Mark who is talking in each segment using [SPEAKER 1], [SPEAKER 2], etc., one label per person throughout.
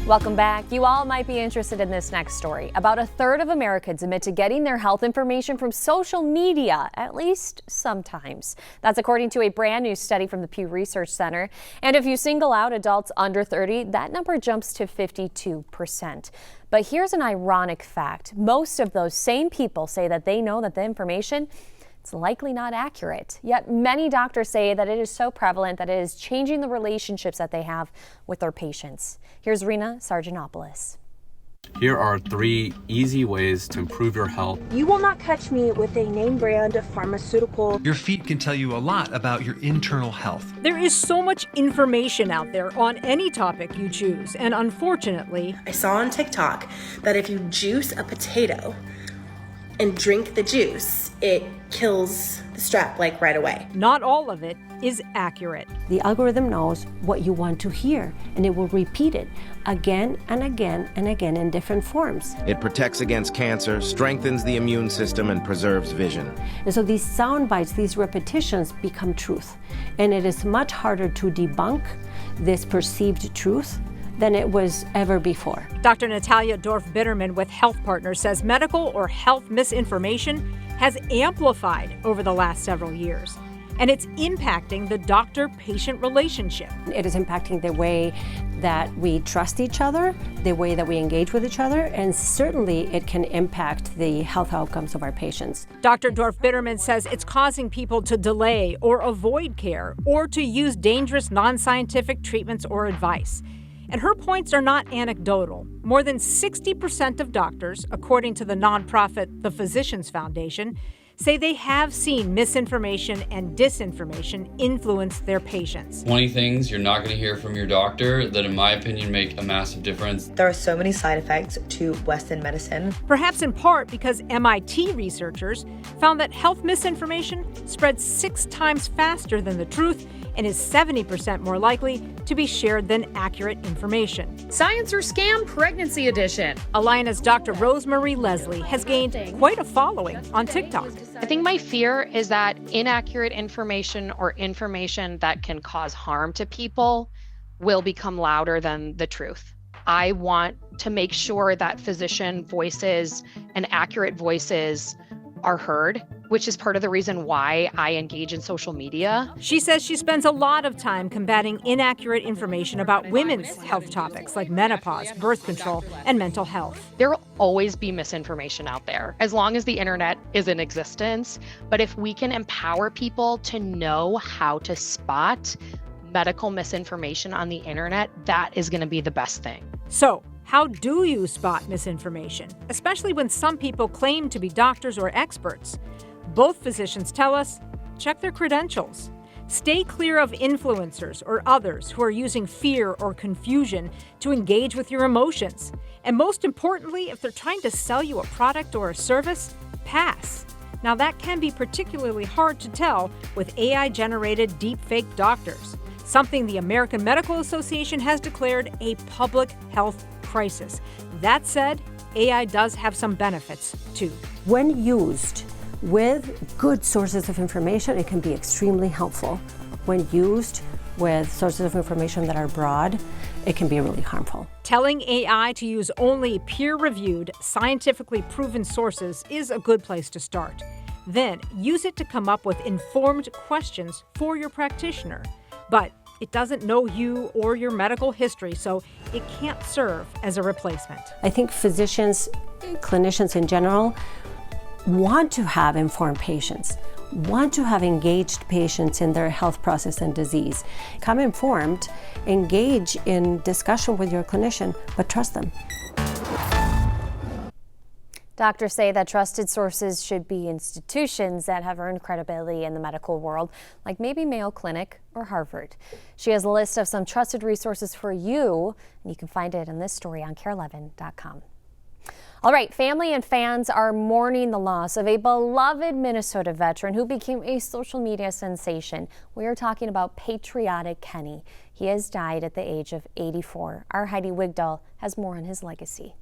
[SPEAKER 1] Welcome back. You all might be interested in this next story. About a third of Americans admit to getting their health information from social media, at least sometimes. That's according to a brand new study from the Pew Research Center. And if you single out adults under 30, that number jumps to 52%. But here's an ironic fact. Most of those same people say that they know that the information it's likely not accurate. Yet many doctors say that it is so prevalent that it is changing the relationships that they have with their patients. Here's Rena Sargentopoulos.
[SPEAKER 2] Here are 3 easy ways to improve your health.
[SPEAKER 3] You will not catch me with a name brand of pharmaceutical.
[SPEAKER 4] Your feet can tell you a lot about your internal health.
[SPEAKER 5] There is so much information out there on any topic you choose, and unfortunately,
[SPEAKER 3] I saw on TikTok that if you juice a potato and drink the juice, it kills the strep right away.
[SPEAKER 5] not all of it is accurate.
[SPEAKER 6] The algorithm knows what you want to hear, and it will repeat it again and again and again in different forms.
[SPEAKER 7] It protects against cancer, strengthens the immune system, and preserves vision.
[SPEAKER 6] And so these sound bites, these repetitions become truth. And it is much harder to debunk this perceived truth than it was ever before.
[SPEAKER 5] Dr. Natalia Dorf-Bitterman with Health Partners says medical or health misinformation has amplified over the last several years, and it's impacting the doctor-patient relationship.
[SPEAKER 6] It is impacting the way that we trust each other, the way that we engage with each other, and certainly it can impact the health outcomes of our patients.
[SPEAKER 5] Dr. Dorf-Bitterman says it's causing people to delay or avoid care or to use dangerous non-scientific treatments or advice. And her points are not anecdotal. More than 60% of doctors, according to the nonprofit The Physicians Foundation, say they have seen misinformation and disinformation influence their patients.
[SPEAKER 8] 20 things you're not going to hear from your doctor that, in my opinion, make a massive difference.
[SPEAKER 9] There are so many side effects to Western medicine.
[SPEAKER 5] Perhaps in part because MIT researchers found that health misinformation spreads 6 times faster than the truth and is 70% more likely to be shared than accurate information.
[SPEAKER 10] Science or Scam Pregnancy Edition.
[SPEAKER 5] Alina's Dr. Rosemarie Leslie has gained quite a following on TikTok.
[SPEAKER 11] I think my fear is that inaccurate information or information that can cause harm to people will become louder than the truth. I want to make sure that physician voices and accurate voices are heard, which is part of the reason why I engage in social media.
[SPEAKER 5] She says she spends a lot of time combating inaccurate information about women's health topics like menopause, birth control, and mental health.
[SPEAKER 11] There will always be misinformation out there, as long as the internet is in existence. But if we can empower people to know how to spot medical misinformation on the internet, that is going to be the best thing.
[SPEAKER 5] So, how do you spot misinformation, especially when some people claim to be doctors or experts? Both physicians tell us, check their credentials. Stay clear of influencers or others who are using fear or confusion to engage with your emotions. And most importantly, if they're trying to sell you a product or a service, pass. Now that can be particularly hard to tell with AI-generated deepfake doctors, something the American Medical Association has declared a public health crisis. That said, AI does have some benefits too.
[SPEAKER 6] When used with good sources of information, it can be extremely helpful. When used with sources of information that are broad, it can be really harmful.
[SPEAKER 5] Telling AI to use only peer-reviewed, scientifically proven sources is a good place to start. Then use it to come up with informed questions for your practitioner. But it doesn't know you or your medical history, so it can't serve as a replacement.
[SPEAKER 6] I think physicians, clinicians in general, want to have informed patients, want to have engaged patients in their health process and disease. Come informed, engage in discussion with your clinician, but trust them.
[SPEAKER 1] Doctors say that trusted sources should be institutions that have earned credibility in the medical world, like maybe Mayo Clinic or Harvard. She has a list of some trusted resources for you, and you can find it in this story on KARE11.com. All right, family and fans are mourning the loss of a beloved Minnesota veteran who became a social media sensation. We are talking about Patriotic Kenny. He has died at the age of 84. Our Heidi Wigdahl has more on his legacy.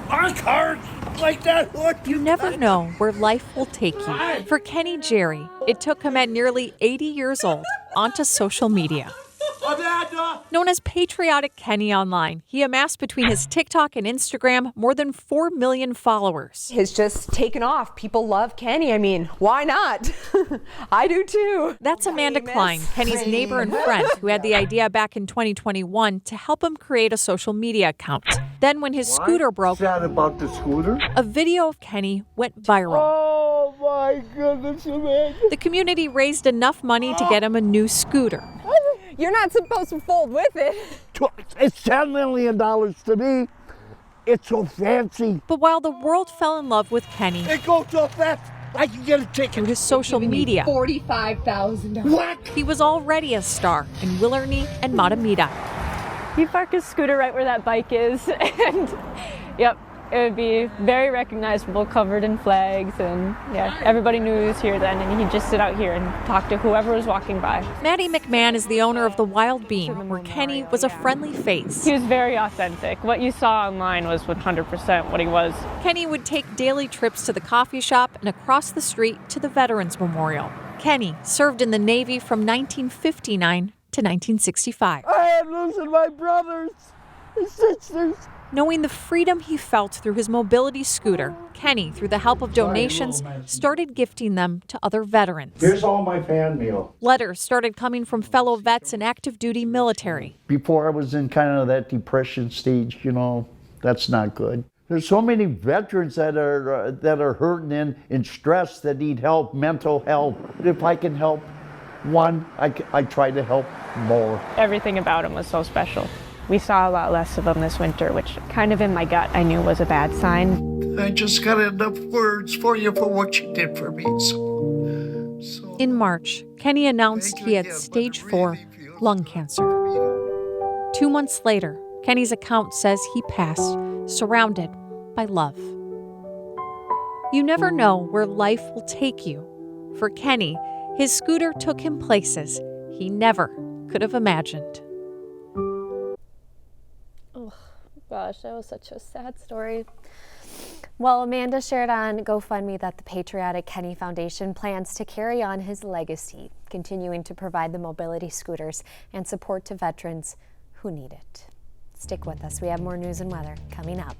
[SPEAKER 12] On cards like that, what?
[SPEAKER 13] You never know where life will take you. For Kenny Jerry, it took him at nearly 80 years old onto social media.
[SPEAKER 12] Amanda!
[SPEAKER 13] Known as Patriotic Kenny online, he amassed between his TikTok and Instagram more than 4 million followers.
[SPEAKER 14] Has just taken off. People love Kenny. I mean, why not? I do too.
[SPEAKER 13] That's Amanda Klein, Kenny's neighbor and friend, who had the idea back in 2021 to help him create a social media account. Then when his scooter broke,
[SPEAKER 12] Sad about the scooter?
[SPEAKER 13] a video of Kenny went viral.
[SPEAKER 12] Oh my goodness, man.
[SPEAKER 13] The community raised enough money to get him a new scooter.
[SPEAKER 14] You're not supposed to fold with it.
[SPEAKER 12] It's $10 million to me. It's so fancy.
[SPEAKER 13] But while the world fell in love with Kenny,
[SPEAKER 12] It goes so fast, I can get a ticket.
[SPEAKER 13] through his social media,
[SPEAKER 14] $45,000.
[SPEAKER 12] What?
[SPEAKER 13] he was already a star in Willarney and Matamida.
[SPEAKER 15] You park his scooter right where that bike is, and yep, it would be very recognizable, covered in flags, and yeah, everybody knew he was here then, and he'd just sit out here and talk to whoever was walking by.
[SPEAKER 13] Maddie McMahon is the owner of the Wild Bean, where Kenny was a friendly face.
[SPEAKER 15] He was very authentic. What you saw online was 100% what he was.
[SPEAKER 13] Kenny would take daily trips to the coffee shop and across the street to the Veterans Memorial. Kenny served in the Navy from 1959 to 1965.
[SPEAKER 12] I am losing my brothers and sisters.
[SPEAKER 13] Knowing the freedom he felt through his mobility scooter, Kenny, through the help of donations, started gifting them to other veterans.
[SPEAKER 12] Here's all my fan mail.
[SPEAKER 13] Letters started coming from fellow vets and active duty military.
[SPEAKER 12] Before I was in kind of that depression stage, that's not good. There's so many veterans that are hurting and stressed that need help, mental health. If I can help one, I try to help more.
[SPEAKER 15] Everything about him was so special. We saw a lot less of him this winter, which kind of in my gut I knew was a bad sign.
[SPEAKER 12] I just got enough words for you for what you did for me.
[SPEAKER 13] In March, Kenny announced he had stage 4 lung cancer. 2 months later, Kenny's account says he passed, surrounded by love. You never know where life will take you. For Kenny, his scooter took him places he never could have imagined.
[SPEAKER 1] Oh, gosh, that was such a sad story. Well, Amanda shared on GoFundMe that the Patriotic Kenny Foundation plans to carry on his legacy, continuing to provide the mobility scooters and support to veterans who need it. Stick with us. We have more news and weather coming up.